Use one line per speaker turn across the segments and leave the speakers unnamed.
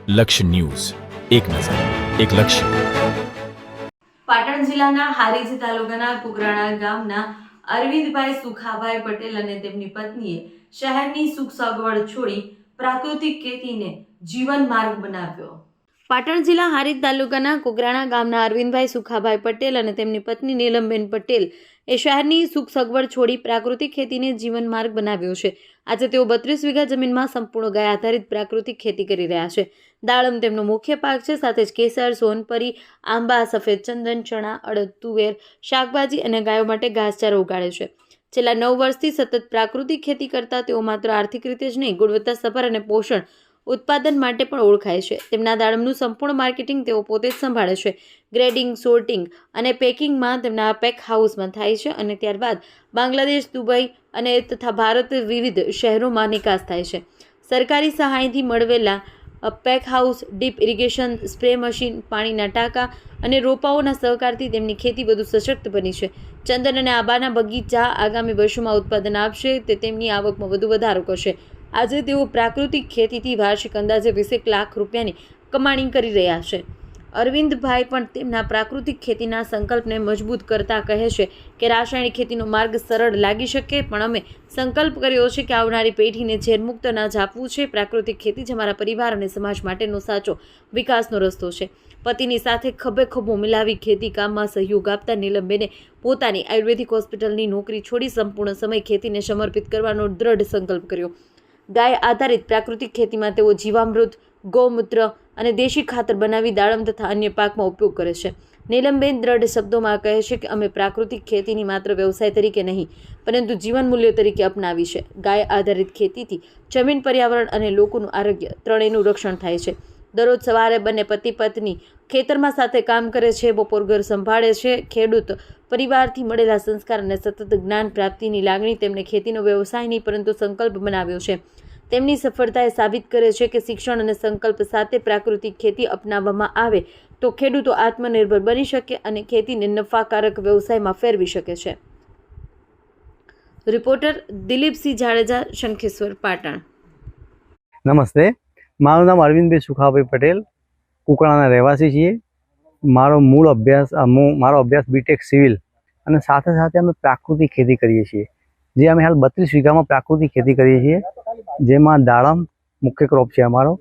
લક્ષ્ય ન્યૂઝ, એક નજર, એક લક્ષ્ય.
પાટણ જિલ્લાના હારીજ તાલુકાના કુકરાણા ગામના અરવિંદભાઈ સુખાભાઈ પટેલ અને તેમની પત્નીએ શહેરની સુખ સગવડ છોડી પ્રાકૃતિક ખેતીને જીવન માર્ગ બનાવ્યો. પાટણ જિલ્લા હારીજ તાલુકાના કુકરાણા ગામના અરવિંદભાઈ સુખાભાઈ પટેલ અને તેમની પત્ની નીલમબેન પટેલ એ શહેરની સુખ સગવડ છોડી પ્રાકૃતિક ખેતીને જીવન માર્ગ બનાવ્યો છે. આજે તેઓ 32 વીઘા જમીનમાં સંપૂર્ણ ગાય આધારિત પ્રાકૃતિક ખેતી કરી રહ્યા છે. દાડમ તેમનો મુખ્ય પાક છે. સાથે જ કેસર, સોનપરી, આંબા, સફેદ ચંદન, ચણા, અડદ, તુવેર, શાકભાજી અને ગાયો માટે ઘાસચારો ઉગાડે છે. છેલ્લા 9 વર્ષથી સતત પ્રાકૃતિક ખેતી કરતા તેઓ માત્ર આર્થિક રીતે જ નહીં, ગુણવત્તાસભર અને પોષણ ઉત્પાદન માટે પણ ઓળખાય છે. તેમના દાડમનું સંપૂર્ણ માર્કેટિંગ તેઓ પોતે જ સંભાળે છે. ગ્રેડિંગ, સોર્ટિંગ અને પેકિંગમાં તેમના પેક હાઉસમાં થાય છે અને ત્યારબાદ બાંગ્લાદેશ, દુબઈ અને તથા ભારત વિવિધ શહેરોમાં નિકાસ થાય છે. સરકારી સહાયથી મળવેલા pack house, drip irrigation, spray machine, પાણીના ટાંકા અને રોપાઓના સહકારથી તેમની ખેતી વધુ સશક્ત બની છે. ચંદન અને આંબાના બગીચા આગામી વર્ષોમાં ઉત્પાદન આપશે તે તેમની આવકમાં વધુ વધારો કરશે. આજે તેઓ પ્રાકૃતિક ખેતીથી વાર્ષિક અંદાજે 20 લાખ રૂપિયાની કમાણી કરી રહ્યા છે. અરવિંદભાઈ પણ તેમના પ્રાકૃતિક ખેતીના સંકલ્પને મજબૂત કરતા કહે છે કે રાસાયણિક ખેતીનો માર્ગ સરળ લાગી શકે, પણ અમે સંકલ્પ કર્યો છે કે આવનારી પેઢીને ઝેરમુક્ત અનાજ આપવું છે. પ્રાકૃતિક ખેતી જ અમારા પરિવાર અને સમાજ માટેનો સાચો વિકાસનો રસ્તો છે. પતિની સાથે ખભે ખભો મિલાવી ખેતી કામમાં સહયોગ આપતા નીલમબેને પોતાની આયુર્વેદિક હોસ્પિટલની નોકરી છોડી સંપૂર્ણ સમય ખેતીને સમર્પિત કરવાનો દ્રઢ સંકલ્પ કર્યો. ગાય આધારિત પ્રાકૃતિક ખેતીમાં તેઓ જીવામૃત, ગૌમૂત્ર અને દેશી ખાતર બનાવી દાડમ તથા અન્ય પાકમાં ઉપયોગ કરે છે. નીલમબેન દ્રઢ શબ્દોમાં કહે છે કે અમે પ્રાકૃતિક ખેતીની માત્ર વ્યવસાય તરીકે નહીં, પરંતુ જીવન મૂલ્યો તરીકે અપનાવી છે. ગાય આધારિત ખેતીથી જમીન, પર્યાવરણ અને લોકોનું આરોગ્ય ત્રણેયનું રક્ષણ થાય છે. દરરોજ સવારે બંને પતિ પત્ની ખેતરમાં સાથે કામ કરે છે, બપોર ઘર સંભાળે છે. ખેડૂત પરિવારથી મળેલા સંસ્કાર અને સતત જ્ઞાન પ્રાપ્તિની લાગણી તેમને ખેતીનો વ્યવસાય નહીં પરંતુ સંકલ્પ બનાવ્યો છે. તેમની સફળતાએ સાબિત કરે છે કે શિક્ષણ અને સંકલ્પ સાથે પ્રાકૃતિક ખેતી અપનાવવામાં આવે તો ખેડૂતો આત્મનિર્ભર બની શકે અને ખેતીને નફાકારક વ્યવસાયમાં ફેરવી શકે છે. રિપોર્ટર દિલીપસિંહ જાડેજા, શંખેશ્વર, પાટણ.
નમસ્તે, મારું નામ અરવિંદભાઈ સુખાભાઈ પટેલ, કુકરાણાના રહેવાસી છીએ. મારો અભ્યાસ બીટેક સિવિલ અને સાથે સાથે અમે પ્રાકૃતિક ખેતી કરીએ છીએ. જે અમે હાલ 32 વીઘામાં પ્રાકૃતિક ખેતી કરીએ છીએ, જેમાં દાડમ મુખ્ય ક્રોપ છે અમારો,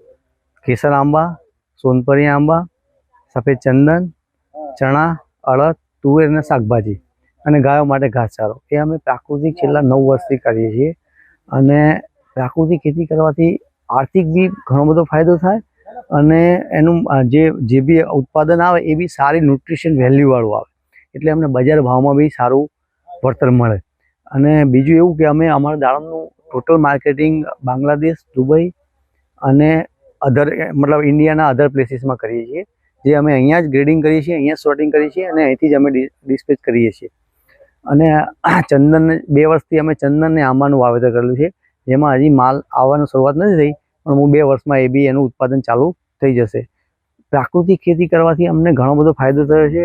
કેસર આંબા, સોનપરી આંબા, સફેદ ચંદન, ચણા, અડદ, તુવેર અને શાકભાજી અને ગાયો માટે ઘાસચારો. એ અમે પ્રાકૃતિક છેલ્લા 9 વર્ષથી કરીએ છીએ. અને પ્રાકૃતિક ખેતી કરવાથી આર્થિક બી ઘણો બધો ફાયદો થાય અને એનું જે બી ઉત્પાદન આવે એ બી સારી ન્યુટ્રિશન વેલ્યુવાળું આવે, એટલે અમને બજાર ભાવમાં બી સારું વળતર મળે. અને બીજું એવું કે અમે અમારા દાડમનું ટોટલ માર્કેટિંગ બાંગ્લાદેશ, દુબઈ અને ઇન્ડિયાના અધર પ્લેસીસમાં કરીએ છીએ. જે અમે અહીંયા જ ગ્રેડિંગ કરીએ છીએ, અહીંયા સોર્ટિંગ કરીએ છીએ અને અહીંથી જ અમે ડિસ્પેચ કરીએ છીએ. અને ચંદન 2 વર્ષથી અમે ચંદન ને આંબાનું વાવેતર કરેલું છે, જેમાં હજી માલ આવવાની શરૂઆત નથી થઈ, પણ 2 વર્ષમાં એ બી એનું ઉત્પાદન ચાલુ થઈ જશે. પ્રાકૃતિક ખેતી કરવાથી અમને ઘણો બધો ફાયદો થયો છે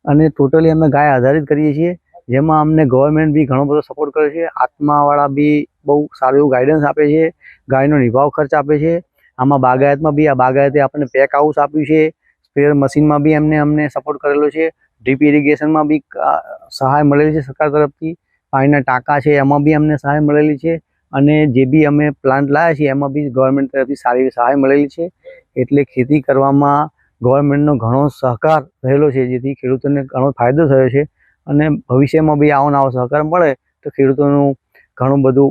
અને ટોટલી અમે ગાય આધારિત કરીએ છીએ, જેમાં અમને ગવર્મેન્ટ બી ઘણો બધો સપોર્ટ કરે છે. આત્માવાળા બી બહુ સારું એવું ગાઈડન્સ આપે છે, ગાયનો નિભાવ ખર્ચ આપે છે. આમાં બાગાયતમાં બી બાગાયતે આપણને પેક હાઉસ આપ્યું છે, સ્પ્રેયર મશીનમાં બી અમને સપોર્ટ કરેલો છે, ડ્રીપ ઇરિગેશનમાં બી સહાય મળેલી છે સરકાર તરફથી, પાણીના ટાંકા છે એમાં બી અમને સહાય મળેલી છે, અને જે બી અમે પ્લાન્ટ લાવ્યા છીએ એમાં બી ગવર્મેન્ટ તરફથી સારી સહાય મળેલી છે. એટલે ખેતી કરવામાં ગવર્મેન્ટનો ઘણો સહકાર રહેલો છે, જેથી ખેડૂતોને ઘણો ફાયદો થયો છે. અને ભવિષ્યમાં બી આવો નવો સહકાર મળે તો ખેડૂતોનું ઘણું બધું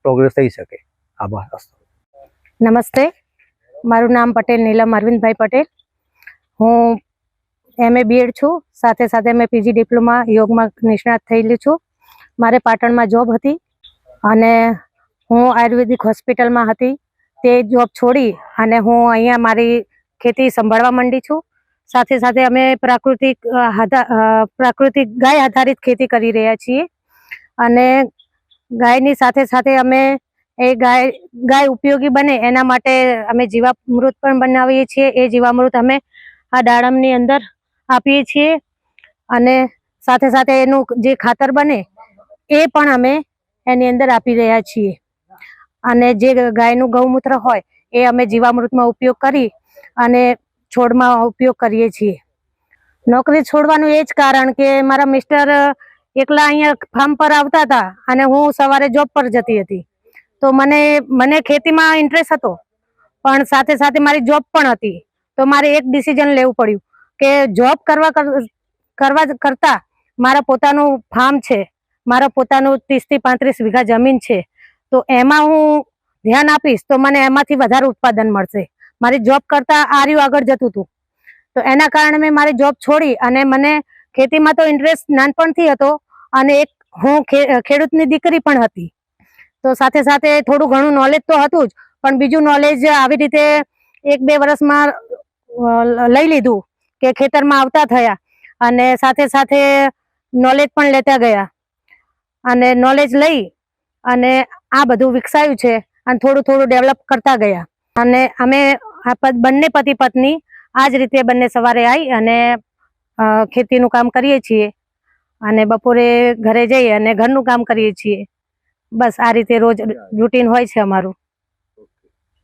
પ્રોગ્રેસ થઈ શકે. આભાર.
નમસ્તે, મારું નામ પટેલ નીલમ અરવિંદભાઈ પટેલ. હું MA BEd છું, સાથે સાથે મેં PG ડિપ્લોમા યોગમાં નિષ્ણાત થયેલી છું. મારે પાટણમાં જોબ હતી અને હું આયુર્વેદિક હોસ્પિટલમાં હતી. તે જોબ છોડી અને હું અહીંયા મારી ખેતી સંભાળવા માંડી છું. સાથે સાથે અમે પ્રાકૃતિક ગાય આધારિત ખેતી કરી રહ્યા છીએ. અને ગાયની સાથે સાથે અમે એ ગાય ઉપયોગી બને એના માટે અમે જીવામૃત પણ બનાવીએ છીએ. એ જીવામૃત અમે આ દાડમની અંદર આપીએ છીએ અને સાથે સાથે એનું જે ખાતર બને એ પણ અમે એની અંદર આપી રહ્યા છીએ. અને જે ગાયનું ગૌમૂત્ર હોય એ અમે જીવામૃતમાં ઉપયોગ કરી અને છોડમાં ઉપયોગ કરીએ છીએ. નોકરી છોડવાનું એ જ કારણ કે મારા મિસ્ટર એકલા અહીંયા ફાર્મ પર આવતા હતા અને હું સવારે જોબ પર જતી હતી. તો મને ખેતીમાં ઇન્ટરેસ્ટ હતો, પણ સાથે સાથે મારી જોબ પણ હતી. તો મારે એક ડિસિઝન લેવું પડ્યું કે જોબ કરવા કરતાં મારા પોતાનું ફાર્મ છે, મારા પોતાનું 30 થી 35 વીઘા જમીન છે, તો એમાં હું ધ્યાન આપીશ તો મને એમાંથી વધારે ઉત્પાદન મળશે. મારી જોબ કરતાં આર્યું આગળ જતું હતું, તો એના કારણે મેં મારી જોબ છોડી અને મને ખેતીમાં તો ઇન્ટરેસ્ટ નાનપણથી હતો અને એક હું ખેડૂતની દીકરી પણ હતી. તો સાથે સાથે થોડું ઘણું નોલેજ તો હતું જ, પણ બીજું નોલેજ આવી રીતે 1-2 વર્ષમાં લઈ લીધું કે ખેતરમાં આવતા થયા અને સાથે સાથે નોલેજ પણ લેતા ગયા અને નોલેજ લઈ અને આ બધું વિકસાયું છે અને થોડું થોડું ડેવલપ કરતા ગયા. અને અમે બંને પતિ પત્ની આ જ રીતે બંને સવારે આવી અને ખેતીનું કામ કરીએ છીએ અને બપોરે ઘરે જઈ અને ઘરનું કામ કરીએ છીએ. બસ આ રીતે રોજ રૂટીન હોય છે અમારું.